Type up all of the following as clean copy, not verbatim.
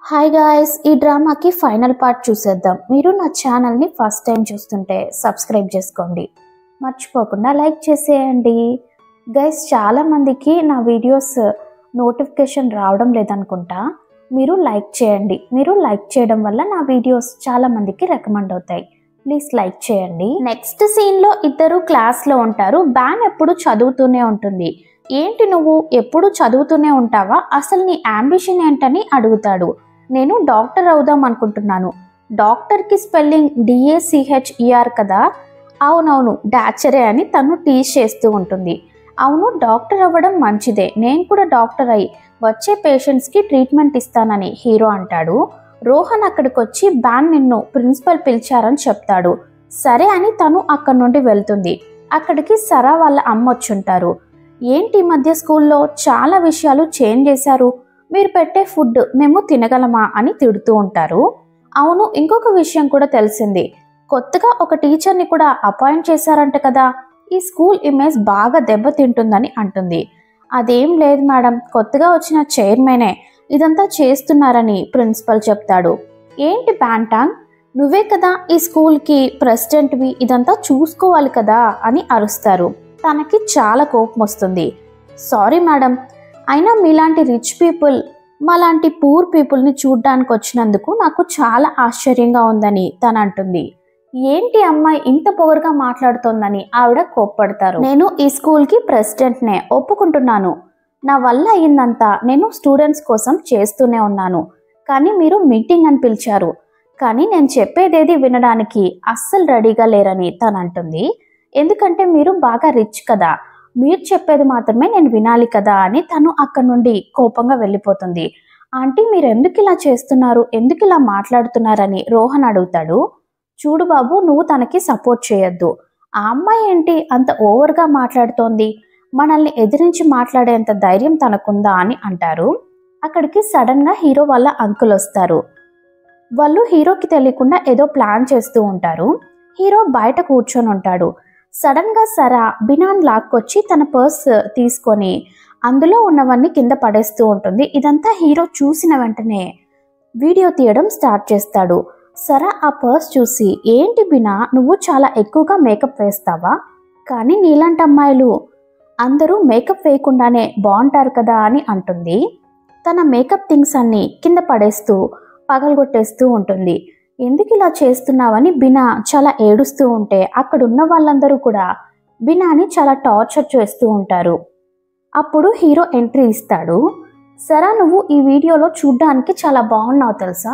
Hi guys, ఈ డ్రామాకి final part చూసేద్దాం. మీరు నా ఛానల్ని ఫస్ట్ టైం చూస్తుంటే సబ్స్క్రైబ్ చేసుకోండి, మర్చిపోకుండా లైక్ చేసేయండి. గైస్, చాలామందికి నా వీడియోస్ నోటిఫికేషన్ రావడం లేదనుకుంటా. మీరు లైక్ చేయండి. మీరు లైక్ చేయడం వల్ల నా వీడియోస్ చాలామందికి రికమెండ్ అవుతాయి. ప్లీజ్ లైక్ చేయండి. నెక్స్ట్ సీన్లో ఇద్దరు క్లాస్లో ఉంటారు. బ్యాన్ ఎప్పుడు చదువుతూనే ఉంటుంది. ఏంటి నువ్వు ఎప్పుడు చదువుతూనే ఉంటావా? అసలు నీ అంబిషన్ ఏంటని అడుగుతాడు. నేను డాక్టర్ అవుదాం అనుకుంటున్నాను. డాక్టర్కి స్పెల్లింగ్ DACHER కదా? అవునవును, డాక్టరే అని తను టీచ్ చేస్తూ ఉంటుంది. అవును, డాక్టర్ అవ్వడం మంచిదే. నేను కూడా డాక్టర్ అయి వచ్చే పేషెంట్స్కి ట్రీట్మెంట్ ఇస్తానని హీరో అంటాడు. రోహన్ అక్కడికి వచ్చి బ్యాన్ నిన్ను ప్రిన్సిపల్ పిలిచారని చెప్తాడు. సరే అని తను అక్కడి నుండి వెళ్తుంది. అక్కడికి సరా వాళ్ళ అమ్మ వచ్చుంటారు. ఏంటి ఈ మధ్య స్కూల్లో చాలా విషయాలు చేంజ్ చేశారు. మీరు పెట్టే ఫుడ్ మేము తినగలమా అని తిడుతూ ఉంటారు. అవును, ఇంకొక విషయం కూడా తెలిసింది. కొత్తగా ఒక టీచర్ని కూడా అపాయింట్ చేశారంట కదా. ఈ స్కూల్ ఇమేజ్ బాగా దెబ్బతింటుందని అంటుంది. అదేం లేదు మేడం, కొత్తగా వచ్చిన చైర్మనే ఇదంతా చేస్తున్నారని ప్రిన్సిపల్ చెప్తాడు. ఏంటి ప్యాంటాంగ్, నువ్వే కదా ఈ స్కూల్కి ప్రెసిడెంట్వి, ఇదంతా చూసుకోవాలి కదా అని అరుస్తారు. తనకి చాలా కోపం వస్తుంది. సారీ మేడం, అయినా మీలాంటి రిచ్ పీపుల్ మాలాంటి పూర్ పీపుల్ని చూడ్డానికి వచ్చినందుకు నాకు చాలా ఆశ్చర్యంగా ఉందని తను అంటుంది. ఏంటి అమ్మాయి ఇంత పొగరుగా మాట్లాడుతోందని ఆవిడ కోప్పడతారు. నేను ఈ స్కూల్కి ప్రెసిడెంట్నే, ఒప్పుకుంటున్నాను. నా వల్ల అయ్యిందంతా నేను స్టూడెంట్స్ కోసం చేస్తూనే ఉన్నాను. కానీ మీరు మీటింగ్ అని పిలిచారు, కానీ నేను చెప్పేదేది వినడానికి అస్సలు రెడీగా లేరని తను అంటుంది. ఎందుకంటే మీరు బాగా రిచ్ కదా, మీరు చెప్పేది మాత్రమే నేను వినాలి కదా అని తను అక్కడి నుండి కోపంగా వెళ్ళిపోతుంది. ఆంటీ, మీరు ఎందుకు ఇలా చేస్తున్నారు, ఎందుకు ఇలా మాట్లాడుతున్నారని రోహన్ అడుగుతాడు. చూడు బాబు, నువ్వు తనకి సపోర్ట్ చేయొద్దు. ఆ అమ్మాయి ఏంటి అంత ఓవర్గా మాట్లాడుతోంది, మనల్ని ఎదిరించి మాట్లాడేంత ధైర్యం తనకుందా అని అంటారు. అక్కడికి సడన్గా హీరో వాళ్ళ అంకుల్ వస్తారు. వాళ్ళు హీరోకి తెలియకుండా ఏదో ప్లాన్ చేస్తూ ఉంటారు. హీరో బయట కూర్చొని ఉంటాడు. సడన్గా సరా బినాన్ లాక్కొచ్చి తన పర్స్ తీసుకొని అందులో ఉన్నవన్నీ కింద పడేస్తూ ఉంటుంది. ఇదంతా హీరో చూసిన వెంటనే వీడియో తీయడం స్టార్ట్ చేస్తాడు. సరా ఆ పర్స్ చూసి, ఏంటి బినా, నువ్వు చాలా ఎక్కువగా మేకప్ వేస్తావా? కానీ నీలాంటి అమ్మాయిలు అందరూ మేకప్ వేయకుండానే బాగుంటారు కదా అని అంటుంది. తన మేకప్ థింగ్స్ అన్నీ కింద పడేస్తూ పగలగొట్టేస్తూ ఉంటుంది. ఎందుకు ఇలా చేస్తున్నావని బినా చాలా ఏడుస్తూ ఉంటే అక్కడున్న వాళ్ళందరూ కూడా బినాని చాలా టార్చర్ చేస్తూ ఉంటారు. అప్పుడు హీరో ఎంట్రీ ఇస్తాడు. సరా, నువ్వు ఈ వీడియోలో చూడ్డానికి చాలా బాగున్నావు తెలుసా,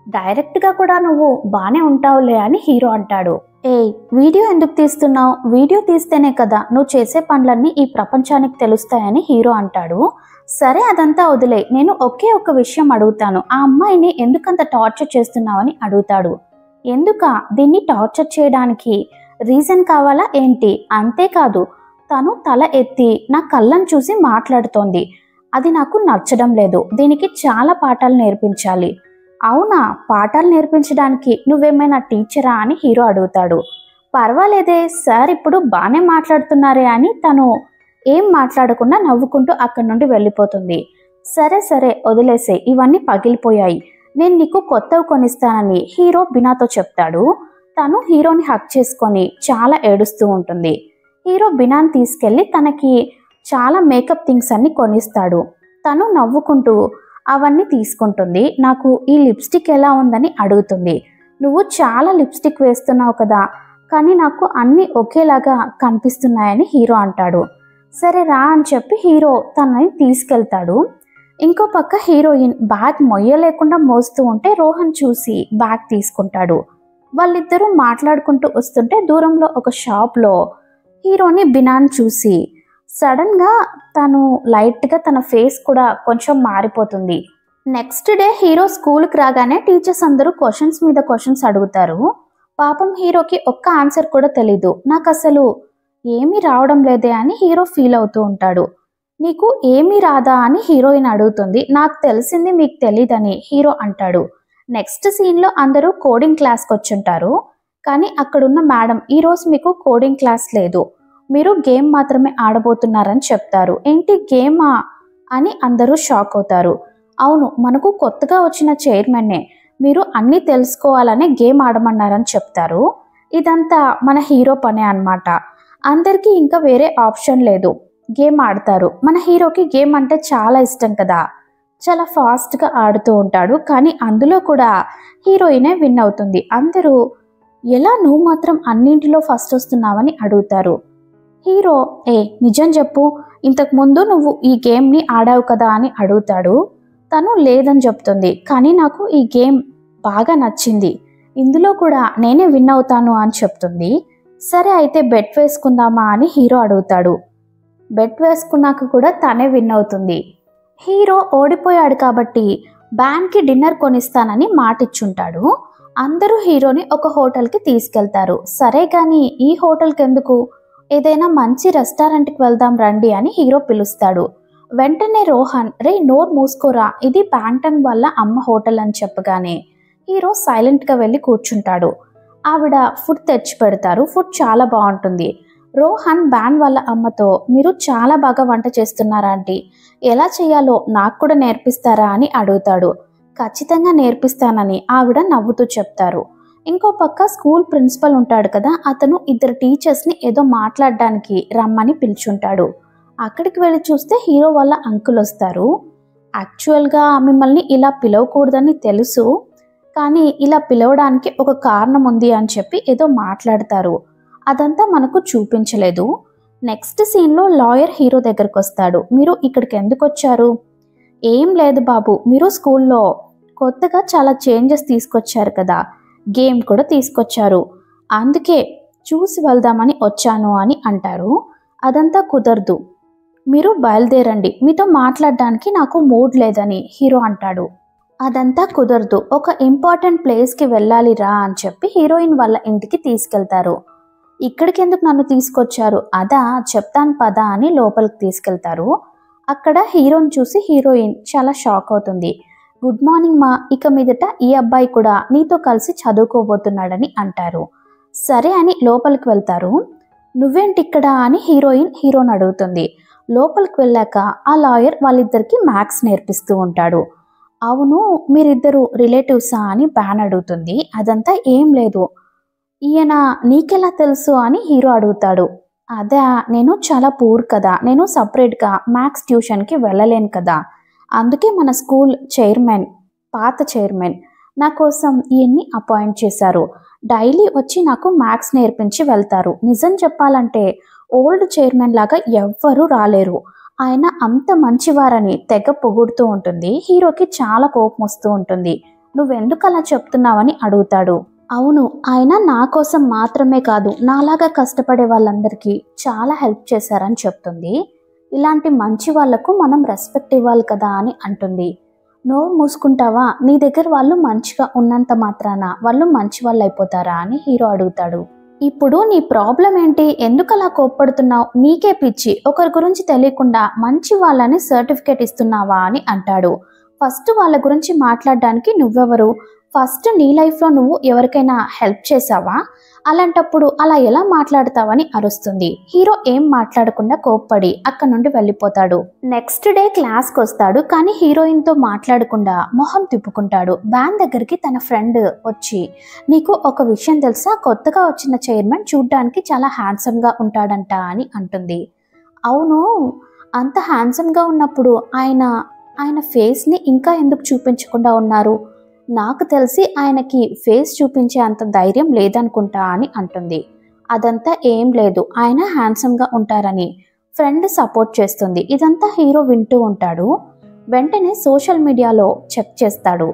డైరెక్ట్గా కూడా నువ్వు బాగానే ఉంటావులే అని హీరో అంటాడు. ఏయ్, వీడియో ఎందుకు తీస్తున్నావు? వీడియో తీస్తేనే కదా నువ్వు చేసే పనులన్నీ ఈ ప్రపంచానికి తెలుస్తాయని హీరో అంటాడు. సరే, అదంతా వదిలే, నేను ఒకే ఒక విషయం అడుగుతాను. ఆ అమ్మాయిని ఎందుకంత టార్చర్ చేస్తున్నావని అడుగుతాడు. ఎందుకా? దీన్ని టార్చర్ చేయడానికి రీజన్ కావాలా ఏంటి? అంతేకాదు, తను తల ఎత్తి నా కళ్ళను చూసి మాట్లాడుతోంది. అది నాకు నచ్చడం లేదు. దీనికి చాలా పాఠాలు నేర్పించాలి. అవునా? పాఠాలు నేర్పించడానికి నువ్వేమైనా టీచరా అని హీరో అడుగుతాడు. పర్వాలేదే సార్, ఇప్పుడు బాగానే మాట్లాడుతున్నారే అని తను ఏం మాట్లాడకుండా నవ్వుకుంటూ అక్కడి నుండి వెళ్ళిపోతుంది. సరే సరే వదిలేసే, ఇవన్నీ పగిలిపోయాయి, నేను నీకు కొత్తవి కొనిస్తానని హీరో బినాతో చెప్తాడు. తను హీరోని హక్ చేసుకొని చాలా ఏడుస్తూ ఉంటుంది. హీరో బినాని తీసుకెళ్ళి తనకి చాలా మేకప్ థింగ్స్ అన్ని కొనిస్తాడు. తను నవ్వుకుంటూ అవన్నీ తీసుకుంటుంది. నాకు ఈ లిప్స్టిక్ ఎలా ఉందని అడుగుతుంది. నువ్వు చాలా లిప్స్టిక్ వేస్తున్నావు కదా, కానీ నాకు అన్నీ ఒకేలాగా కనిపిస్తున్నాయని హీరో అంటాడు. సరే రా అని చెప్పి హీరో తనని తీసుకెళ్తాడు. ఇంకో పక్క హీరోయిన్ బ్యాగ్ మొయ్యలేకుండా మోస్తూ ఉంటే రోహన్ చూసి బ్యాగ్ తీసుకుంటాడు. వాళ్ళిద్దరూ మాట్లాడుకుంటూ వస్తుంటే దూరంలో ఒక షాప్లో హీరోని బినాన్ చూసి సడన్గా తను లైట్గా తన ఫేస్ కూడా కొంచెం మారిపోతుంది. నెక్స్ట్ డే హీరో స్కూల్కి రాగానే టీచర్స్ అందరూ క్వశ్చన్స్ మీద క్వశ్చన్స్ అడుగుతారు. పాపం హీరోకి ఒక్క ఆన్సర్ కూడా తెలీదు. నాకు అసలు ఏమీ రావడం లేదే అని హీరో ఫీల్ అవుతూ ఉంటాడు. నీకు ఏమీ రాదా అని హీరోయిన్ అడుగుతుంది. నాకు తెలిసింది మీకు తెలీదని హీరో అంటాడు. నెక్స్ట్ సీన్లో అందరూ కోడింగ్ క్లాస్కి వచ్చుంటారు. కానీ అక్కడున్న మేడం, ఈరోజు మీకు కోడింగ్ క్లాస్ లేదు, మీరు గేమ్ మాత్రమే ఆడబోతున్నారని చెప్తారు. ఏంటి గేమా అని అందరూ షాక్ అవుతారు. అవును, మనకు కొత్తగా వచ్చిన చైర్మన్నే, మీరు అన్నీ తెలుసుకోవాలనే గేమ్ ఆడమన్నారని చెప్తారు. ఇదంతా మన హీరో పనే అన్నమాట. అందరికీ ఇంకా వేరే ఆప్షన్ లేదు, గేమ్ ఆడతారు. మన హీరోకి గేమ్ అంటే చాలా ఇష్టం కదా, చాలా ఫాస్ట్గా ఆడుతూ ఉంటాడు. కానీ అందులో కూడా హీరోయినే విన్ అవుతుంది. అందరూ ఎలా నువ్వు మాత్రం అన్నింటిలో ఫస్ట్ వస్తున్నావని అడుగుతారు. హీరో నిజం చెప్పు, ఇంతకుముందు నువ్వు ఈ గేమ్ని ఆడావు కదా అని అడుగుతాడు. తను లేదని చెప్తుంది. కానీ నాకు ఈ గేమ్ బాగా నచ్చింది, ఇందులో కూడా నేనే విన్ అవుతాను అని చెప్తుంది. సరే అయితే బెట్ వేసుకుందామా అని హీరో అడుగుతాడు. బెట్ వేసుకున్నాక కూడా తనే విన్ అవుతుంది. హీరో ఓడిపోయాడు కాబట్టి బ్యాన్కి డిన్నర్ కొనిస్తానని మాటిచ్చుంటాడు. అందరూ హీరోని ఒక హోటల్కి తీసుకెళ్తారు. సరే కానీ ఈ హోటల్కి ఎందుకు, ఏదైనా మంచి రెస్టారెంట్కి వెళ్దాం రండి అని హీరో పిలుస్తాడు. వెంటనే రోహన్, రే నోరు మూసుకోరా, ఇది ప్యాంటన్ వల్ల అమ్మ హోటల్ అని చెప్పగానే హీరో సైలెంట్గా వెళ్ళి కూర్చుంటాడు. ఆవిడ ఫుడ్ తెచ్చి పెడతారు. ఫుడ్ చాలా బాగుంటుంది. రోహన్ బ్యాన్ వాళ్ళ అమ్మతో, మీరు చాలా బాగా వంట చేస్తున్నారా ఆంటీ, ఎలా చేయాలో నాకు కూడా నేర్పిస్తారా అని అడుగుతాడు. ఖచ్చితంగా నేర్పిస్తానని ఆవిడ నవ్వుతూ చెప్తారు. ఇంకో పక్క స్కూల్ ప్రిన్సిపల్ ఉంటాడు కదా, అతను ఇద్దరు టీచర్స్ని ఏదో మాట్లాడడానికి రమ్మని పిలుచుంటాడు. అక్కడికి వెళ్ళి చూస్తే హీరో వాళ్ళ అంకుల్ వస్తారు. యాక్చువల్గా మిమ్మల్ని ఇలా పిలవకూడదని తెలుసు, కానీ ఇలా పిలవడానికి ఒక కారణం ఉంది అని చెప్పి ఏదో మాట్లాడతారు. అదంతా మనకు చూపించలేదు. నెక్స్ట్ సీన్లో లాయర్ హీరో దగ్గరకు వస్తాడు. మీరు ఇక్కడికి ఎందుకు వచ్చారు? ఏం లేదు బాబు, మీరు స్కూల్లో కొత్తగా చాలా చేంజెస్ తీసుకొచ్చారు కదా, గేమ్ కూడా తీసుకొచ్చారు, అందుకే చూసి వెళ్దామని వచ్చాను అని అంటారు. అదంతా కుదరదు, మీరు బయలుదేరండి, మీతో మాట్లాడడానికి నాకు మూడ్ లేదని హీరో అంటాడు. అదంతా కుదరదు, ఒక ఇంపార్టెంట్ ప్లేస్కి వెళ్ళాలి రా అని చెప్పి హీరోయిన్ వాళ్ళ ఇంటికి తీసుకెళ్తారు. ఇక్కడికి ఎందుకు నన్ను తీసుకొచ్చారు? అదా, చెప్తాను పదా అని లోపలికి తీసుకెళ్తారు. అక్కడ హీరోని చూసి హీరోయిన్ చాలా షాక్ అవుతుంది. గుడ్ మార్నింగ్ మా, ఇక మీదట ఈ అబ్బాయి కూడా నీతో కలిసి చదువుకోబోతున్నాడని అంటారు. సరే అని లోపలికి వెళ్తారు. నువ్వేంటి ఇక్కడ అని హీరోయిన్ హీరోని అడుగుతుంది. లోపలికి వెళ్ళాక ఆ లాయర్ వాళ్ళిద్దరికి మ్యాథ్స్ నేర్పిస్తూ ఉంటాడు. అవును, మీరిద్దరు రిలేటివ్సా అని బ్యాన్ అడుగుతుంది. అదంతా ఏం లేదు, ఈయన నీకెలా తెలుసు అని హీరో అడుగుతాడు. అదే, నేను చాలా పూర్ కదా, నేను సపరేట్గా మ్యాథ్స్ ట్యూషన్కి వెళ్ళలేను కదా, అందుకే మన స్కూల్ చైర్మన్, పాత చైర్మన్ నా కోసం ఈయన్ని అపాయింట్ చేశారు. డైలీ వచ్చి నాకు మ్యాథ్స్ నేర్పించి వెళ్తారు. నిజం చెప్పాలంటే ఓల్డ్ చైర్మన్ లాగా ఎవ్వరూ రాలేరు, ఆయన అంత మంచివారని తెగ పొగుడుతూ ఉంటుంది. హీరోకి చాలా కోపం వస్తూ ఉంటుంది. నువ్వెందుకు అలా చెప్తున్నావని అడుగుతాడు. అవును, ఆయన నా కోసం మాత్రమే కాదు, నాలాగా కష్టపడే వాళ్ళందరికీ చాలా హెల్ప్ చేశారని చెప్తుంది. ఇలాంటి మంచి వాళ్లకు మనం రెస్పెక్ట్ ఇవ్వాలి కదా అని అంటుంది. నోరు మూసుకుంటావా, నీ దగ్గర వాళ్ళు మంచిగా ఉన్నంత మాత్రాన వాళ్ళు మంచి వాళ్ళు అయిపోతారా అని హీరో అడుగుతాడు. ఇప్పుడు నీ ప్రాబ్లం ఏంటి, ఎందుకు అలా కోప్పడుతున్నావు, నీకే పిచ్చి, ఒకరి గురించి తెలియకుండా మంచి వాళ్ళని సర్టిఫికేట్ ఇస్తున్నావా అని అంటాడు. ఫస్ట్ వాళ్ళ గురించి మాట్లాడడానికి నువ్వెవరు, ఫస్ట్ నీ లైఫ్లో నువ్వు ఎవరికైనా హెల్ప్ చేసావా, అలాంటప్పుడు అలా ఎలా మాట్లాడతావని అరుస్తుంది. హీరో ఏం మాట్లాడకుండా కోప్పడి అక్కడ నుండి వెళ్ళిపోతాడు. నెక్స్ట్ డే క్లాస్కి వస్తాడు. కానీ హీరోయిన్తో మాట్లాడకుండా మొహం తిప్పుకుంటాడు. బ్యాన్ దగ్గరికి తన ఫ్రెండ్ వచ్చి, నీకు ఒక విషయం తెలుసా, కొత్తగా వచ్చిన చైర్మన్ చూడ్డానికి చాలా హ్యాండ్సమ్గా ఉంటాడంట అని అంటుంది. అవును, అంత హ్యాండ్సమ్గా ఉన్నప్పుడు ఆయన ఫేస్ని ఇంకా ఎందుకు చూపించకుండా ఉన్నారు, నాకు తెలిసి ఆయనకి ఫేస్ చూపించే అంత ధైర్యం లేదనుకుంటా అని అంటుంది. అదంతా ఏం లేదు, ఆయన హ్యాండ్సమ్గా ఉంటారని ఫ్రెండ్ సపోర్ట్ చేస్తుంది. ఇదంతా హీరో వింటూ ఉంటాడు. వెంటనే సోషల్ మీడియాలో చెక్ చేస్తాడు.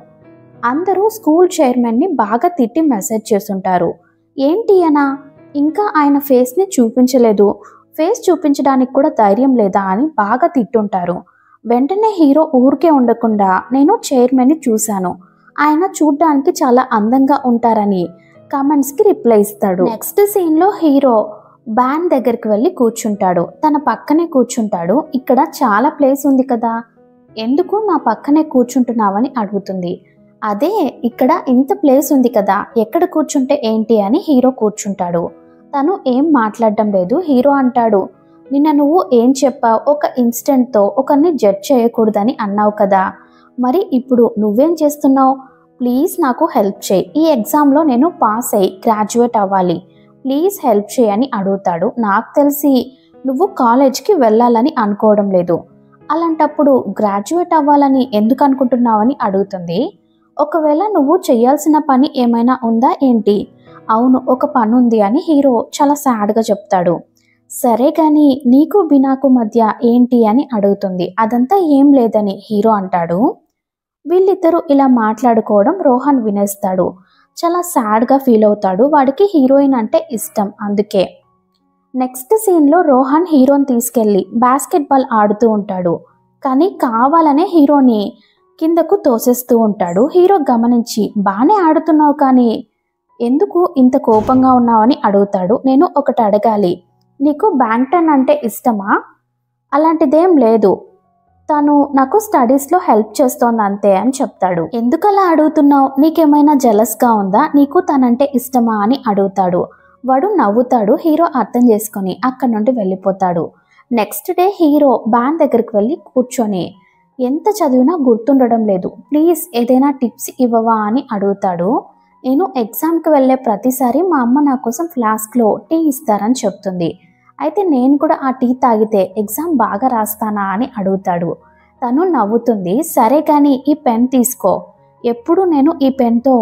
అందరూ స్కూల్ చైర్మన్ని బాగా తిట్టి మెసేజ్ చేస్తుంటారు. ఏంటి అనా, ఇంకా ఆయన ఫేస్ని చూపించలేదు, ఫేస్ చూపించడానికి కూడా ధైర్యం లేదా అని బాగా తిట్టుంటారు. వెంటనే హీరో ఊరికే ఉండకుండా, నేను చైర్మన్ని చూశాను, ఆయన చూడ్డానికి చాలా అందంగా ఉంటారని కామెంట్స్కి రిప్లై ఇస్తాడు. నెక్స్ట్ సీన్లో హీరో బ్యాన్ దగ్గరికి వెళ్ళి కూర్చుంటాడు. తన పక్కనే కూర్చుంటాడు. ఇక్కడ చాలా ప్లేస్ ఉంది కదా, ఎందుకు నా పక్కనే కూర్చుంటున్నావని అడుగుతుంది. అదే, ఇక్కడ ఇంత ప్లేస్ ఉంది కదా, ఎక్కడ కూర్చుంటే ఏంటి అని హీరో కూర్చుంటాడు. తను ఏం మాట్లాడడం లేదు. హీరో అంటాడు, నిన్న నువ్వు ఏం చెప్పావు, ఒక ఇన్సిడెంట్తో ఒకరిని జడ్జ్ చేయకూడదని అన్నావు కదా, మరి ఇప్పుడు నువ్వేం చేస్తున్నావు? ప్లీజ్ నాకు హెల్ప్ చేయి, ఈ ఎగ్జామ్లో నేను పాస్ అయ్యి గ్రాడ్యుయేట్ అవ్వాలి, ప్లీజ్ హెల్ప్ చేయి అని అడుగుతాడు. నాకు తెలిసి నువ్వు కాలేజ్కి వెళ్ళాలని అనుకోవడం లేదు, అలాంటప్పుడు గ్రాడ్యుయేట్ అవ్వాలని ఎందుకు అనుకుంటున్నావని అడుగుతుంది. ఒకవేళ నువ్వు చేయాల్సిన పని ఏమైనా ఉందా ఏంటి? అవును, ఒక పని ఉంది అని హీరో చాలా సాడ్గా చెప్తాడు. సరే కానీ నీకు బినాకు మధ్య ఏంటి అని అడుగుతుంది. అదంతా ఏం లేదని హీరో అంటాడు. వీళ్ళిద్దరూ ఇలా మాట్లాడుకోవడం రోహన్ వినేస్తాడు. చాలా సాడ్గా ఫీల్ అవుతాడు. వాడికి హీరోయిన్ అంటే ఇష్టం, అందుకే. నెక్స్ట్ సీన్లో రోహన్ హీరోని తీసుకెళ్ళి బాస్కెట్బాల్ ఆడుతూ ఉంటాడు. కానీ కావాలనే హీరోని కిందకు తోసేస్తూ ఉంటాడు. హీరో గమనించి బాగానే ఆడుతున్నావు కానీ ఎందుకు ఇంత కోపంగా ఉన్నావని అడుగుతాడు. నేను ఒకటి అడగాలి, నీకు బ్యాడ్మింటన్ అంటే ఇష్టమా? అలాంటిదేం లేదు, తను నాకు స్టడీస్లో హెల్ప్ చేస్తోంది అంతే అని చెప్తాడు. ఎందుకలా అడుగుతున్నావు? నీకేమైనా జెలస్గా ఉందా? నీకు తనంటే ఇష్టమా అని అడుగుతాడు. వాడు నవ్వుతాడు. హీరో అర్థం చేసుకొని అక్కడి నుండి వెళ్ళిపోతాడు. నెక్స్ట్ డే హీరో బ్యాన్ దగ్గరికి వెళ్ళి కూర్చొని ఎంత చదివినా గుర్తుండడం లేదు, ప్లీజ్ ఏదైనా టిప్స్ ఇవ్వవా అని అడుగుతాడు. నేను ఎగ్జామ్కి వెళ్ళే ప్రతిసారి మా అమ్మ నా కోసం ఫ్లాస్క్లో టీ ఇస్తారని చెప్తుంది. అయితే నేను కూడా ఆ టీ తాగితే ఎగ్జామ్ బాగా రాస్తానా అని అడుగుతాడు. తను నవ్వుతుంది. సరే కానీ ఈ పెన్ తీసుకో, ఎప్పుడు నేను ఈ పెన్తో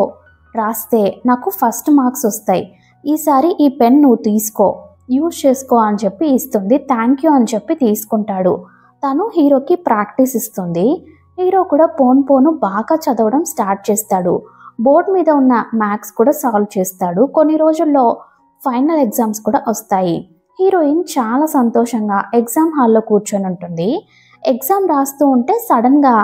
రాస్తే నాకు ఫస్ట్ మార్క్స్ వస్తాయి, ఈసారి ఈ పెన్ నువ్వు తీసుకో, యూజ్ చేసుకో అని చెప్పి ఇస్తుంది. థ్యాంక్ యూ అని చెప్పి తీసుకుంటాడు. తను హీరోకి ప్రాక్టీస్ ఇస్తుంది. హీరో కూడా పోను బాగా చదవడం స్టార్ట్ చేస్తాడు. బోర్డు మీద ఉన్న మ్యాథ్స్ కూడా సాల్వ్ చేస్తాడు. కొన్ని రోజుల్లో ఫైనల్ ఎగ్జామ్స్ కూడా వస్తాయి. హీరోయిన్ చాలా సంతోషంగా ఎగ్జామ్ హాల్లో కూర్చొని ఉంటుంది. ఎగ్జామ్ రాస్తూ ఉంటే సడన్గా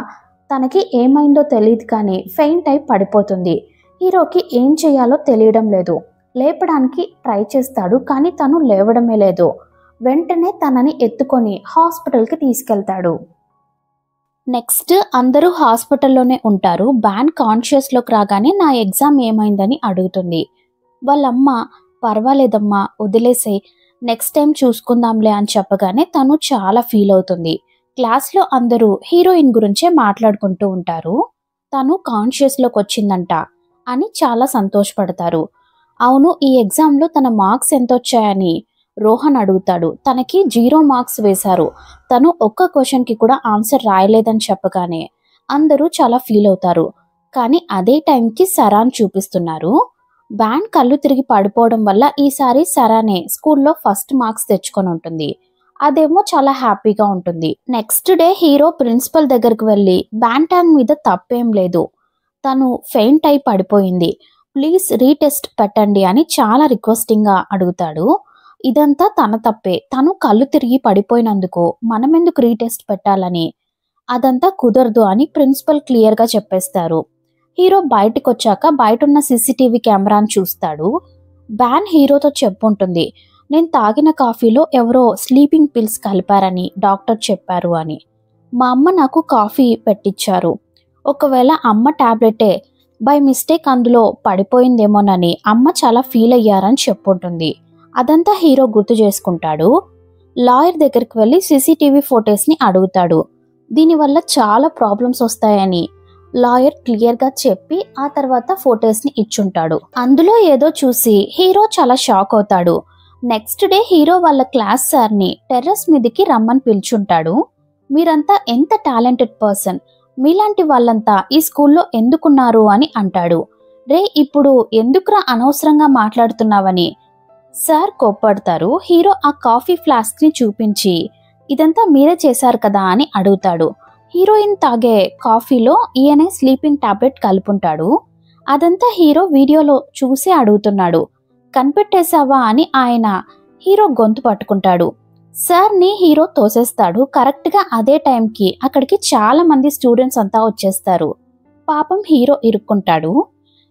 తనకి ఏమైందో తెలియదు కానీ ఫెయింట్ అయి పడిపోతుంది. హీరోకి ఏం చేయాలో తెలియడం లేదు. లేపడానికి ట్రై చేస్తాడు కానీ తను లేవడమే లేదు. వెంటనే తనని ఎత్తుకొని హాస్పిటల్కి తీసుకెళ్తాడు. నెక్స్ట్ అందరూ హాస్పిటల్లోనే ఉంటారు. బ్యాన్ కాన్షియస్లోకి రాగానే నా ఎగ్జామ్ ఏమైందని అడుగుతుంది. వాళ్ళమ్మ పర్వాలేదమ్మా వదిలేసేయ్, నెక్స్ట్ టైం చూసుకుందాంలే అని చెప్పగానే తను చాలా ఫీల్ అవుతుంది. క్లాస్లో అందరూ హీరోయిన్ గురించే మాట్లాడుకుంటూ ఉంటారు. తను కాన్షియస్లోకి వచ్చిందంట అని చాలా సంతోషపడతారు. అవును, ఈ ఎగ్జామ్లో తన మార్క్స్ ఎంత వచ్చాయని రోహన్ అడుగుతాడు. తనకి 0 మార్క్స్ వేశారు, తను ఒక్క క్వశ్చన్కి కూడా ఆన్సర్ రాయలేదని చెప్పగానే అందరూ చాలా ఫీల్ అవుతారు. కానీ అదే టైంకి సరాన్ చూపిస్తున్నారు. బ్యాన్ కళ్ళు తిరిగి పడిపోవడం వల్ల ఈసారి సరానే స్కూల్లో ఫస్ట్ మార్క్స్ తెచ్చుకొని ఉంటుంది. అదేమో చాలా హ్యాపీగా ఉంటుంది. నెక్స్ట్ డే హీరో ప్రిన్సిపల్ దగ్గరికి వెళ్ళి బ్యాన్ మీద తప్పేం లేదు, తను ఫెయింట్ అయి పడిపోయింది, ప్లీజ్ రీటెస్ట్ పెట్టండి అని చాలా రిక్వెస్టింగ్గా అడుగుతాడు. ఇదంతా తన తప్పే, తను కళ్ళు తిరిగి పడిపోయినందుకు మనం ఎందుకు రీటెస్ట్ పెట్టాలని, అదంతా కుదరదు అని ప్రిన్సిపల్ క్లియర్గా చెప్పేస్తారు. హీరో బయటకు వచ్చాక బయట ఉన్న సీసీటీవీ కెమెరాను చూస్తాడు. బ్యాన్ హీరోతో చెప్పుంటుంది, నేను తాగిన కాఫీలో ఎవరో స్లీపింగ్ పిల్స్ కలిపారని డాక్టర్ చెప్పారు అని. మా అమ్మ నాకు కాఫీ పెట్టించారు, ఒకవేళ అమ్మ టాబ్లెటే బై మిస్టేక్ అందులో పడిపోయిందేమోనని అమ్మ చాలా ఫీల్ అయ్యారని చెప్పుంటుంది. అదంతా హీరో గుర్తు చేసుకుంటాడు. లాయర్ దగ్గరికి వెళ్ళి సీసీటీవీ ఫోటోస్ని అడుగుతాడు. దీనివల్ల చాలా ప్రాబ్లమ్స్ వస్తాయని లాయర్ క్లియర్గా చెప్పి ఆ తర్వాత ఫోటోస్ని ఇచ్చుంటాడు. అందులో ఏదో చూసి హీరో చాలా షాక్ అవుతాడు. నెక్స్ట్ డే హీరో వాళ్ళ క్లాస్ సార్ని టెర్రస్ మీదకి రమ్మని పిలుచుంటాడు. మీరంతా ఎంత టాలెంటెడ్ పర్సన్, మీలాంటి వాళ్ళంతా ఈ స్కూల్లో ఎందుకున్నారు అని అంటాడు. రే ఇప్పుడు ఎందుకురా అనవసరంగా మాట్లాడుతున్నావని సార్ కోప్పడతారు. హీరో ఆ కాఫీ ఫ్లాస్క్ని చూపించి ఇదంతా మీరే చేశారు కదా అని అడుగుతాడు. హీరోయిన్ తాగే కాఫీలో ఈయనే స్లీపింగ్ టాబ్లెట్ కలుపుంటాడు. అదంతా హీరో వీడియోలో చూసి అడుగుతున్నాడు. కనిపెట్టేశావా అని ఆయన హీరో గొంతు పట్టుకుంటాడు. సార్ని హీరో తోసేస్తాడు. కరెక్ట్గా అదే టైంకి అక్కడికి చాలా మంది స్టూడెంట్స్ అంతా వచ్చేస్తారు. పాపం హీరో ఇరుక్కుంటాడు.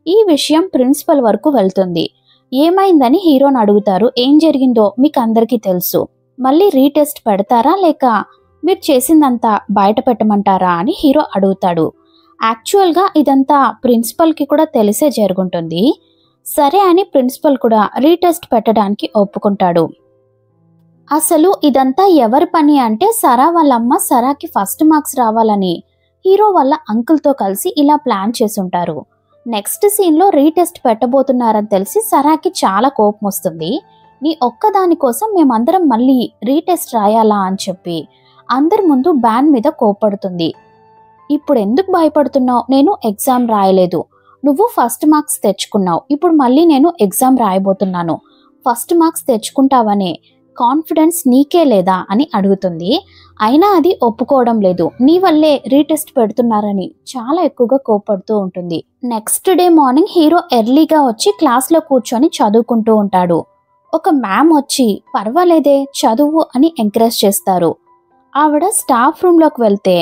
ఈ విషయం ప్రిన్సిపల్ వరకు వెళ్తుంది. ఏమైందని హీరోని అడుగుతారు. ఏం జరిగిందో మీకు అందరికీ తెలుసు, మళ్ళీ రీటెస్ట్ పెడతారా లేక మీరు చేసిందంతా బయట పెట్టమంటారా అని హీరో అడుగుతాడు. యాక్చువల్గా ఇదంతా ప్రిన్సిపల్కి కూడా తెలిసే జరుగుంటుంది. సరే అని ప్రిన్సిపల్ కూడా రీటెస్ట్ పెట్టడానికి ఒప్పుకుంటాడు. అసలు ఇదంతా ఎవరి పని అంటే సరా వాళ్ళమ్మ సరాకి ఫస్ట్ మార్క్స్ రావాలని హీరో వాళ్ళ అంకుల్తో కలిసి ఇలా ప్లాన్ చేసుంటారు. నెక్స్ట్ సీన్లో రీటెస్ట్ పెట్టబోతున్నారని తెలిసి సరాకి చాలా కోపం వస్తుంది. నీ ఒక్కదాని కోసం మేమందరం మళ్ళీ రీటెస్ట్ రాయాలా అని చెప్పి అందరి ముందు బ్యాన్ మీద కోపడుతుంది. ఇప్పుడు ఎందుకు భయపడుతున్నావు? నేను ఎగ్జామ్ రాయలేదు, నువ్వు ఫస్ట్ మార్క్స్ తెచ్చుకున్నావు, ఇప్పుడు మళ్ళీ నేను ఎగ్జామ్ రాయబోతున్నాను, ఫస్ట్ మార్క్స్ తెచ్చుకుంటావనే కాన్ఫిడెన్స్ నీకే లేదా అని అడుగుతుంది. అయినా అది ఒప్పుకోవడం లేదు. నీ వల్లే రీటెస్ట్ పెడుతున్నారని చాలా ఎక్కువగా కోపడుతూ ఉంటుంది. నెక్స్ట్ డే మార్నింగ్ హీరో ఎర్లీగా వచ్చి క్లాస్లో కూర్చొని చదువుకుంటూ ఉంటాడు. ఒక మ్యామ్ వచ్చి పర్వాలేదే చదువు అని ఎంకరేజ్ చేస్తారు. ఆవిడ స్టాఫ్ రూమ్లోకి వెళ్తే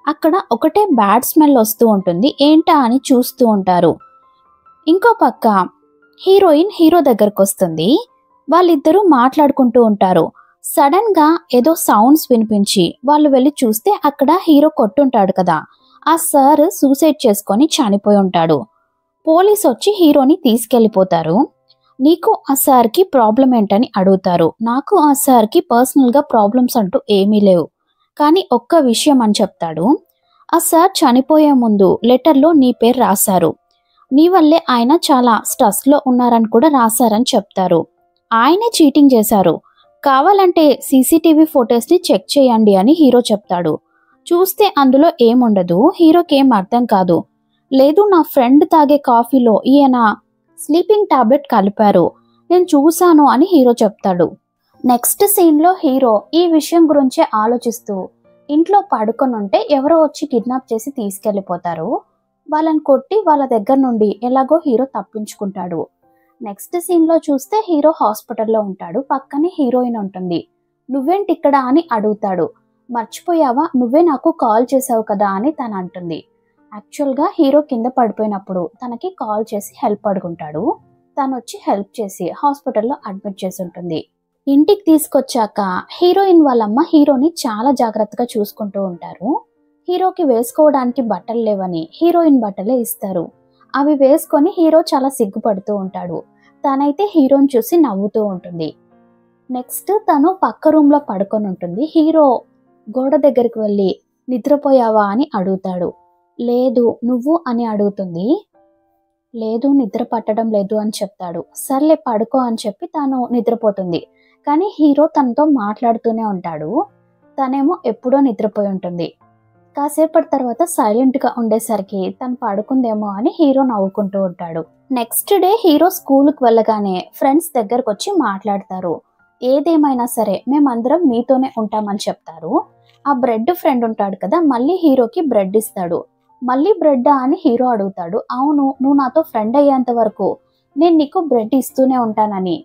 అక్కడ ఒకటే బ్యాడ్ స్మెల్ వస్తూ ఉంటుంది. ఏంటా అని చూస్తూ ఉంటారు. ఇంకో పక్క హీరోయిన్ హీరో దగ్గరకు వస్తుంది. వాళ్ళిద్దరూ మాట్లాడుకుంటూ ఉంటారు. సడన్ గా ఏదో సౌండ్స్ వినిపించి వాళ్ళు వెళ్ళి చూస్తే అక్కడ హీరో కొట్టుంటాడు కదా, ఆ సార్ సూసైడ్ చేసుకొని చనిపోయి ఉంటాడు. పోలీస్ వచ్చి హీరోని తీసుకెళ్లిపోతారు. నీకు ఆ సార్కి ప్రాబ్లం ఏంటని అడుగుతారు. నాకు ఆ సార్కి పర్సనల్గా ప్రాబ్లమ్స్ అంటూ ఏమీ లేవు, కానీ ఒక్క విషయం అని చెప్తాడు. ఆ సార్ చనిపోయే ముందు లెటర్లో నీ పేరు రాశారు, నీ వల్లే ఆయన చాలా స్ట్రెస్లో ఉన్నారని కూడా రాశారని చెప్తారు. ఆయనే చీటింగ్ చేశారు, కావాలంటే సీసీటీవీ ఫొటోస్ని చెక్ చేయండి అని హీరో చెప్తాడు. చూస్తే అందులో ఏముండదు. హీరోకి ఏం అర్థం కాదు. లేదు, నా ఫ్రెండ్ తాగే కాఫీలో ఈయన స్లీపింగ్ టాబ్లెట్ కలిపారు, నేను చూశాను అని హీరో చెప్తాడు. నెక్స్ట్ సీన్లో హీరో ఈ విషయం గురించే ఆలోచిస్తూ ఇంట్లో పడుకొని ఉంటే ఎవరో వచ్చి కిడ్నాప్ చేసి తీసుకెళ్లిపోతారు. వాళ్ళని కొట్టి వాళ్ళ దగ్గర నుండి ఎలాగో హీరో తప్పించుకుంటాడు. నెక్స్ట్ సీన్లో చూస్తే హీరో హాస్పిటల్లో ఉంటాడు. పక్కనే హీరోయిన్ ఉంటుంది. నువ్వేంటి ఇక్కడ అని అడుగుతాడు. మర్చిపోయావా, నువ్వే నాకు కాల్ చేసావు కదా అని తను అంటుంది. యాక్చువల్గా హీరో కింద పడిపోయినప్పుడు తనకి కాల్ చేసి హెల్ప్ అడుగుంటాడు. తను వచ్చి హెల్ప్ చేసి హాస్పిటల్లో అడ్మిట్ చేసి ఉంటుంది. ఇంటికి తీసుకొచ్చాక హీరోయిన్ వాళ్ళమ్మ హీరోని చాలా జాగ్రత్తగా చూసుకుంటూ ఉంటారు. హీరోకి వేసుకోవడానికి బట్టలు లేవని హీరోయిన్ బట్టలే ఇస్తారు. అవి వేసుకొని హీరో చాలా సిగ్గుపడుతూ ఉంటాడు. తనైతే హీరోని చూసి నవ్వుతూ ఉంటుంది. నెక్స్ట్ తను పక్క రూమ్లో పడుకొని ఉంటుంది. హీరో గోడ దగ్గరికి వెళ్ళి నిద్రపోయావా అని అడుగుతాడు. లేదు, నువ్వు అని అడుగుతుంది. లేదు, నిద్ర పట్టడం లేదు అని చెప్తాడు. సర్లే పడుకో అని చెప్పి తను నిద్రపోతుంది. కానీ హీరో తనతో మాట్లాడుతూనే ఉంటాడు. తనేమో ఎప్పుడో నిద్రపోయి ఉంటుంది. కాసేపటి తర్వాత సైలెంట్గా ఉండేసరికి తను పడుకుందేమో అని హీరో నవ్వుకుంటూ ఉంటాడు. నెక్స్ట్ డే హీరో స్కూల్కి వెళ్ళగానే ఫ్రెండ్స్ దగ్గరకు వచ్చి మాట్లాడతారు. ఏదేమైనా సరే మేమందరం నీతోనే ఉంటామని చెప్తారు. ఆ బ్రెడ్ ఫ్రెండ్ ఉంటాడు కదా, మళ్ళీ హీరోకి బ్రెడ్ ఇస్తాడు. మళ్ళీ బ్రెడ్డా అని హీరో అడుగుతాడు. అవును, నువ్వు నాతో ఫ్రెండ్ అయ్యేంత వరకు నేను నీకు బ్రెడ్ ఇస్తూనే ఉంటానని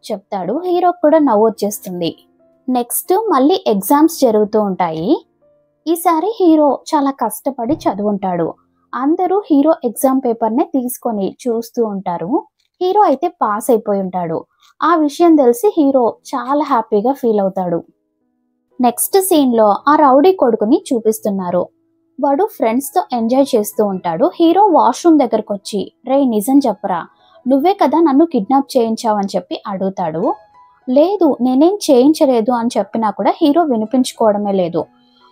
చెప్తాడు. హీరో కూడా నవ్వు వచ్చేస్తుంది. నెక్స్ట్ మళ్ళీ ఎగ్జామ్స్ జరుగుతూ ఉంటాయి. ఈసారి హీరో చాలా కష్టపడి చదువుంటాడు. అందరూ హీరో ఎగ్జామ్ పేపర్నే తీసుకొని చూస్తూ ఉంటారు. హీరో అయితే పాస్ అయిపోయి ఉంటాడు. ఆ విషయం తెలిసి హీరో చాలా హ్యాపీగా ఫీల్ అవుతాడు. నెక్స్ట్ సీన్లో ఆ రౌడీ కొడుకుని చూపిస్తున్నారు. వాడు ఫ్రెండ్స్తో ఎంజాయ్ చేస్తూ ఉంటాడు. హీరో వాష్రూమ్ దగ్గరకు వచ్చి రే నిజం చెప్పరా, నువ్వే కదా నన్ను కిడ్నాప్ చేయించావని చెప్పి అడుగుతాడు. లేదు, నేనేం చేయించలేదు అని చెప్పినా కూడా హీరో వినిపించుకోవడమే లేదు.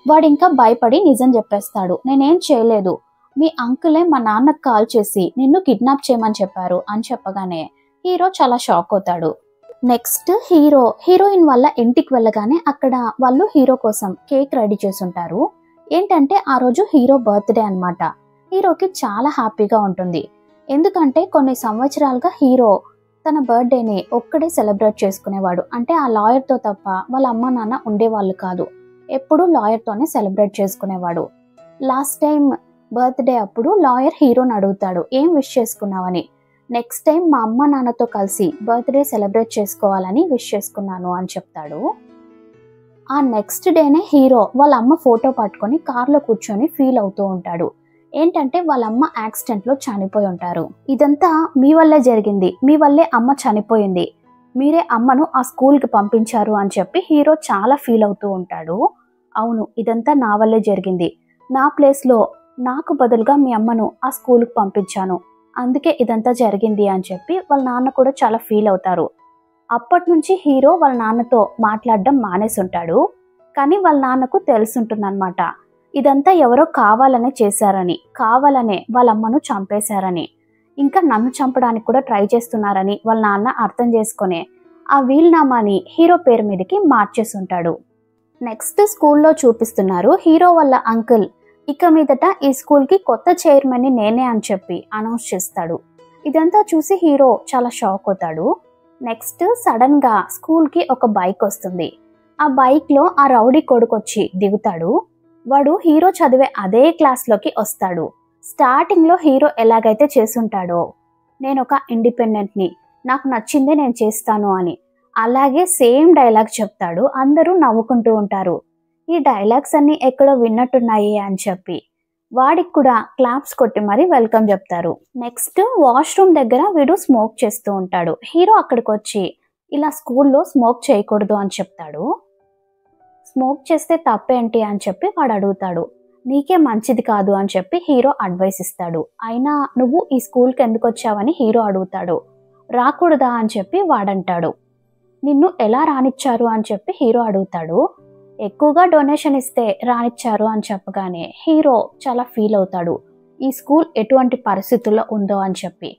వాడు ఇంకా భయపడి నిజం చెప్పేస్తాడు. నేనేం చేయలేదు, మీ అంకులే మా నాన్నకు కాల్ చేసి నిన్ను కిడ్నాప్ చేయమని చెప్పారు అని చెప్పగానే హీరో చాలా షాక్ అవుతాడు. నెక్స్ట్ హీరోయిన్ వాళ్ళ ఇంటికి వెళ్ళగానే అక్కడ వాళ్ళు హీరో కోసం కేక్ రెడీ చేసి ఉంటారు. ఏంటంటే ఆ రోజు హీరో బర్త్డే అన్నమాట. హీరోకి చాలా హ్యాపీగా ఉంటుంది. ఎందుకంటే కొన్ని సంవత్సరాలుగా హీరో తన బర్త్డేని ఒక్కడే సెలబ్రేట్ చేసుకునేవాడు. అంటే ఆ లాయర్తో తప్ప వాళ్ళ అమ్మ నాన్న ఉండేవాళ్ళు కాదు. ఎప్పుడూ లాయర్తోనే సెలబ్రేట్ చేసుకునేవాడు. లాస్ట్ టైం బర్త్డే అప్పుడు లాయర్ హీరోని అడుగుతాడు, ఏం విష్ చేసుకున్నావని. నెక్స్ట్ టైం మా అమ్మ నాన్నతో కలిసి బర్త్డే సెలబ్రేట్ చేసుకోవాలని విష్ చేసుకున్నాను అని చెప్తాడు. ఆ నెక్స్ట్ డేనే హీరో వాళ్ళ అమ్మ ఫోటో పట్టుకొని కార్లో కూర్చొని ఫీల్ అవుతూ ఉంటాడు. ఏంటంటే వాళ్ళ అమ్మ యాక్సిడెంట్లో చనిపోయి ఉంటారు. ఇదంతా మీ వల్లే జరిగింది, మీ వల్లే అమ్మ చనిపోయింది, మీరే అమ్మను ఆ స్కూల్కి పంపించారు అని చెప్పి హీరో చాలా ఫీల్ అవుతూ ఉంటాడు. అవును, ఇదంతా నా వల్లే జరిగింది, నా ప్లేస్లో నాకు బదులుగా మీ అమ్మను ఆ స్కూల్కి పంపించాను, అందుకే ఇదంతా జరిగింది అని చెప్పి వాళ్ళ నాన్న కూడా చాలా ఫీల్ అవుతారు. అప్పటి నుంచి హీరో వాళ్ళ నాన్నతో మాట్లాడడం మానేసి ఉంటాడు. కానీ వాళ్ళ నాన్నకు తెలుసుంటుందన్నమాట, ఇదంతా ఎవరో కావాలనే చేశారని, కావాలనే వాళ్ళ అమ్మను చంపేశారని, ఇంకా నన్ను చంపడానికి కూడా ట్రై చేస్తున్నారని వాళ్ళ నాన్న అర్థం చేసుకునే ఆ వీల్నామాని హీరో పేరు మీదకి మార్చేస్తుంటాడు. నెక్స్ట్ స్కూల్లో చూపిస్తున్నారు హీరో వాళ్ళ అంకుల్ ఇక మీదట ఈ స్కూల్కి కొత్త చైర్మన్ని నేనే అని చెప్పి అనౌన్స్ చేస్తాడు. ఇదంతా చూసి హీరో చాలా షాక్ అవుతాడు. నెక్స్ట్ సడన్గా స్కూల్కి ఒక బైక్ వస్తుంది. ఆ బైక్లో ఆ రౌడీ కొడుకొచ్చి దిగుతాడు. వాడు హీరో చదివే అదే క్లాస్లోకి వస్తాడు. స్టార్టింగ్లో హీరో ఎలాగైతే చేసుంటాడో, నేను ఒక ఇండిపెండెంట్ని, నాకు నచ్చిందే నేను చేస్తాను అని, అలాగే సేమ్ డైలాగ్ చెప్తాడు. అందరూ నవ్వుకుంటూ ఉంటారు. ఈ డైలాగ్స్ అన్ని ఎక్కడో విన్నట్టున్నాయి అని చెప్పి వాడికి కూడా క్లాప్స్ కొట్టి మరీ వెల్కమ్ చెప్తారు. నెక్స్ట్ వాష్రూమ్ దగ్గర వీడు స్మోక్ చేస్తూ ఉంటాడు. హీరో అక్కడికి వచ్చి ఇలా స్కూల్లో స్మోక్ చేయకూడదు అని చెప్తాడు. స్మోక్ చేస్తే తప్పేంటి అని చెప్పి వాడు అడుగుతాడు. నీకే మంచిది కాదు అని చెప్పి హీరో అడ్వైస్ ఇస్తాడు. అయినా నువ్వు ఈ స్కూల్కి ఎందుకు వచ్చావని హీరో అడుగుతాడు. రాకూడదా అని చెప్పి వాడంటాడు. నిన్ను ఎలా రానిచ్చారు అని చెప్పి హీరో అడుగుతాడు. ఎక్కువగా డొనేషన్ ఇస్తే రానిచ్చారు అని చెప్పగానే హీరో చాలా ఫీల్ అవుతాడు. ఈ స్కూల్ ఎటువంటి పరిస్థితుల్లో ఉందో అని చెప్పి.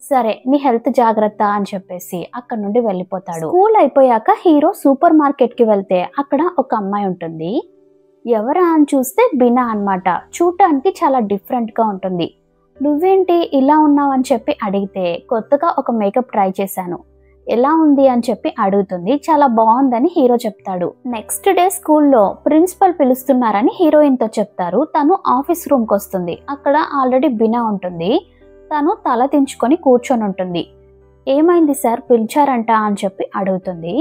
సరే నీ హెల్త్ జాగ్రత్త అని చెప్పేసి అక్కడ నుండి వెళ్ళిపోతాడు. స్కూల్ అయిపోయాక హీరో సూపర్ మార్కెట్కి వెళ్తే అక్కడ ఒక అమ్మాయి ఉంటుంది. ఎవరా అని చూస్తే బినా అన్నమాట. చూడటానికి చాలా డిఫరెంట్గా ఉంటుంది. నువ్వేంటి ఇలా ఉన్నావు అని చెప్పి అడిగితే కొత్తగా ఒక మేకప్ ట్రై చేశాను, ఎలా ఉంది అని చెప్పి అడుగుతుంది. చాలా బాగుందని హీరో చెప్తాడు. నెక్స్ట్ డే స్కూల్లో ప్రిన్సిపల్ పిలుస్తున్నారని హీరోయిన్తో చెప్తారు. తను ఆఫీస్ రూమ్కి వస్తుంది. అక్కడ ఆల్రెడీ బినా ఉంటుంది. తను తల దించుకొని కూర్చొని ఉంటుంది. ఏమైంది సార్, పిలిచారంట అని చెప్పి అడుగుతుంది.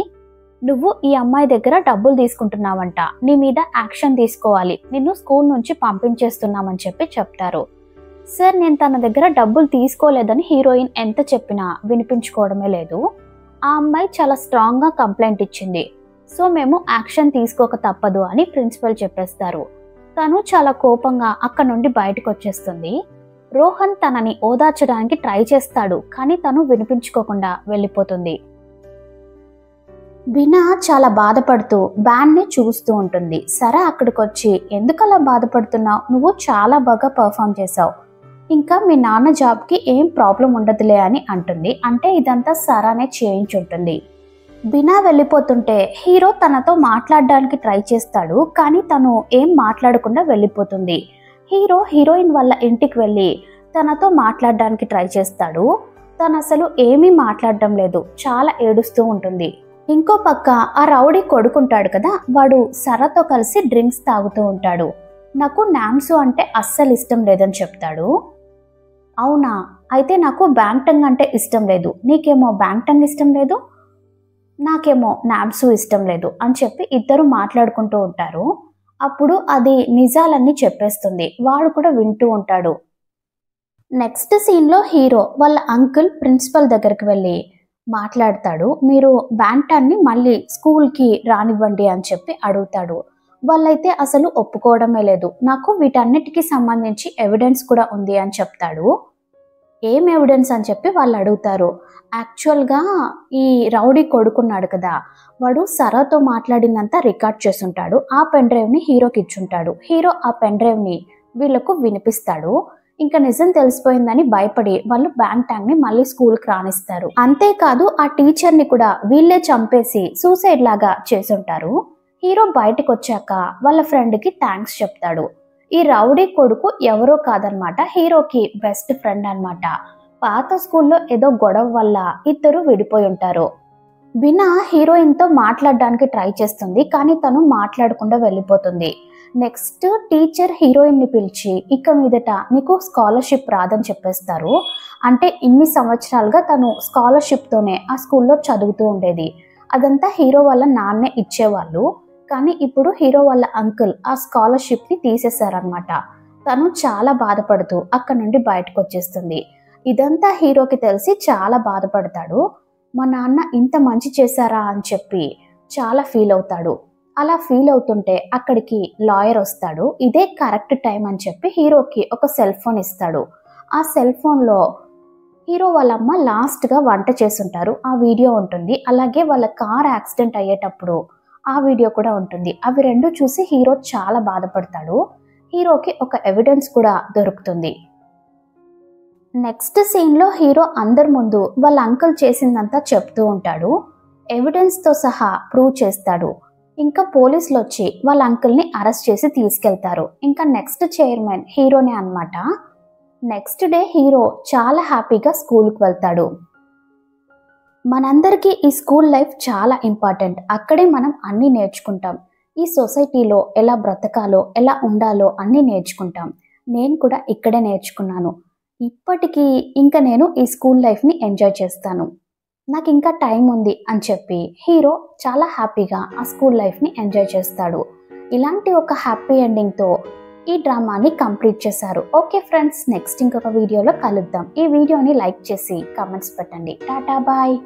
నువ్వు ఈ అమ్మాయి దగ్గర డబ్బులు తీసుకుంటున్నావంట, నీ మీద యాక్షన్ తీసుకోవాలి, నిన్ను స్కూల్ నుంచి పంపించేస్తున్నామని చెప్పి చెప్తారు. సార్ నేను తన దగ్గర డబ్బులు తీసుకోలేదని హీరోయిన్ ఎంత చెప్పినా వినిపించుకోవడమే లేదు. ఆ అమ్మాయి చాలా స్ట్రాంగ్గా కంప్లైంట్ ఇచ్చింది, సో మేము యాక్షన్ తీసుకోక తప్పదు అని ప్రిన్సిపల్ చెప్పేస్తారు. తను చాలా కోపంగా అక్కడ నుండి బయటకు వచ్చేస్తుంది. రోహన్ తనని ఓదార్చడానికి ట్రై చేస్తాడు, కానీ తను వినిపించుకోకుండా వెళ్ళిపోతుంది. బినా చాలా బాధపడుతూ బ్యాండ్ని చూస్తూ ఉంటుంది. సరే అక్కడికి వచ్చి ఎందుకలా బాధపడుతున్నావు, నువ్వు చాలా బాగా పర్ఫామ్ చేసావు, ఇంకా మీ నాన్న జాబ్కి ఏం ప్రాబ్లం ఉండదులే అని అంటుంది. అంటే ఇదంతా సరానే చేయించుంటుంది. బినా వెళ్ళిపోతుంటే హీరో తనతో మాట్లాడడానికి ట్రై చేస్తాడు, కానీ తను ఏం మాట్లాడకుండా వెళ్ళిపోతుంది. హీరో హీరోయిన్ వాళ్ళ ఇంటికి వెళ్ళి తనతో మాట్లాడడానికి ట్రై చేస్తాడు. తను అసలు ఏమీ మాట్లాడడం లేదు, చాలా ఏడుస్తూ ఉంటుంది. ఇంకో పక్క ఆ రౌడీ కొడుకుంటాడు కదా, వాడు సరతో కలిసి డ్రింక్స్ తాగుతూ ఉంటాడు. నాకు నామ్సు అంటే అస్సలు ఇష్టం లేదని చెప్తాడు. అవునా, అయితే నాకు బ్యాంగ్టంగ్ అంటే ఇష్టం లేదు, నీకేమో బ్యాంగ్టంగ్ ఇష్టం లేదు, నాకేమో నామ్సు ఇష్టం లేదు అని చెప్పి ఇద్దరు మాట్లాడుకుంటూ ఉంటారు. అప్పుడు అది నిజాలన్నీ చెప్పేస్తుంది. వాడు కూడా వింటూ ఉంటాడు. నెక్స్ట్ సీన్లో హీరో వాళ్ళ అంకుల్ ప్రిన్సిపల్ దగ్గరికి వెళ్ళి మాట్లాడతాడు. మీరు బ్యాంగ్టన్ని మళ్ళీ స్కూల్కి రానివ్వండి అని చెప్పి అడుగుతాడు. వాళ్ళైతే అసలు ఒప్పుకోవడమే లేదు, నాకు వీటన్నిటికీ సంబంధించి ఎవిడెన్స్ కూడా ఉంది అని చెప్తాడు. ఏం ఎవిడెన్స్ అని చెప్పి వాళ్ళు అడుగుతారు. యాక్చువల్గా ఈ రౌడీ కొడుకున్నాడు కదా, వాడు సరాతో మాట్లాడిందంతా రికార్డ్ చేసుంటాడు. ఆ పెన్ డ్రైవ్ని హీరోకి ఇచ్చుంటాడు. హీరో ఆ పెన్ డ్రైవ్ని వీళ్ళకు వినిపిస్తాడు. ఇంకా నిజం తెలిసిపోయిందని భయపడి వాళ్ళు బ్యాంగ్టంగ్ని మళ్ళీ స్కూల్కి రానిస్తారు. అంతేకాదు ఆ టీచర్ని కూడా వీళ్ళే చంపేసి సూసైడ్ లాగా చేసుంటారు. హీరో బయటకు వచ్చాక వాళ్ళ ఫ్రెండ్కి థ్యాంక్స్ చెప్తాడు. ఈ రౌడీ కొడుకు ఎవరో కాదనమాట, హీరోకి బెస్ట్ ఫ్రెండ్ అనమాట. పాత స్కూల్లో ఏదో గొడవ వల్ల ఇద్దరు విడిపోయి ఉంటారు. బినా హీరోయిన్తో మాట్లాడడానికి ట్రై చేస్తుంది, కానీ తను మాట్లాడకుండా వెళ్ళిపోతుంది. నెక్స్ట్ టీచర్ హీరోయిన్ని పిలిచి ఇక మీదట నీకు స్కాలర్షిప్ రాదని చెప్పేస్తారు. అంటే ఇన్ని సంవత్సరాలుగా తను స్కాలర్షిప్తోనే ఆ స్కూల్లో చదువుతూ ఉండేది. అదంతా హీరో వాళ్ళ నాన్నే ఇచ్చేవాళ్ళు, కానీ ఇప్పుడు హీరో వాళ్ళ అంకుల్ ఆ స్కాలర్షిప్ని తీసేశారనమాట. తను చాలా బాధపడుతూ అక్కడ నుండి బయటకు వచ్చేస్తుంది. ఇదంతా హీరోకి తెలిసి చాలా బాధపడతాడు. మా నాన్న ఇంత మంచి చేశారా అని చెప్పి చాలా ఫీల్ అవుతాడు. అలా ఫీల్ అవుతుంటే అక్కడికి లాయర్ వస్తాడు. ఇదే కరెక్ట్ టైం అని చెప్పి హీరోకి ఒక సెల్ ఫోన్ ఇస్తాడు. ఆ సెల్ ఫోన్లో హీరో వాళ్ళ అమ్మ లాస్ట్గా వంట చేసుంటారు, ఆ వీడియో ఉంటుంది. అలాగే వాళ్ళ కార్ యాక్సిడెంట్ అయ్యేటప్పుడు ఆ వీడియో కూడా ఉంటుంది. అవి రెండు చూసి హీరో చాలా బాధపడతాడు. హీరోకి ఒక ఎవిడెన్స్ కూడా దొరుకుతుంది. నెక్స్ట్ సీన్లో హీరో అందరి ముందు వాళ్ళ అంకుల్ చేసిందంతా చెప్తూ ఉంటాడు. ఎవిడెన్స్తో సహా ప్రూవ్ చేస్తాడు. ఇంకా పోలీసులు వచ్చి వాళ్ళ అంకుల్ని అరెస్ట్ చేసి తీసుకెళ్తారు. ఇంకా నెక్స్ట్ చైర్మన్ హీరోనే అన్నమాట. నెక్స్ట్ డే హీరో చాలా హ్యాపీగా స్కూల్కి వెళ్తాడు. మనందరికీ ఈ స్కూల్ లైఫ్ చాలా ఇంపార్టెంట్. అక్కడే మనం అన్నీ నేర్చుకుంటాం. ఈ సొసైటీలో ఎలా బ్రతకాలో, ఎలా ఉండాలో అన్నీ నేర్చుకుంటాం. నేను కూడా ఇక్కడే నేర్చుకున్నాను. ఇప్పటికీ ఇంకా నేను ఈ స్కూల్ లైఫ్ని ఎంజాయ్ చేస్తాను. నాకు ఇంకా టైం ఉంది అని చెప్పి హీరో చాలా హ్యాపీగా ఆ స్కూల్ లైఫ్ని ఎంజాయ్ చేస్తాడు. ఇలాంటి ఒక హ్యాపీ ఎండింగ్తో ఈ డ్రామాని కంప్లీట్ చేశారు. ఓకే ఫ్రెండ్స్, నెక్స్ట్ ఇంకొక వీడియోలో కలుద్దాం. ఈ వీడియోని లైక్ చేసి కామెంట్స్ పెట్టండి. టాటా బాయ్.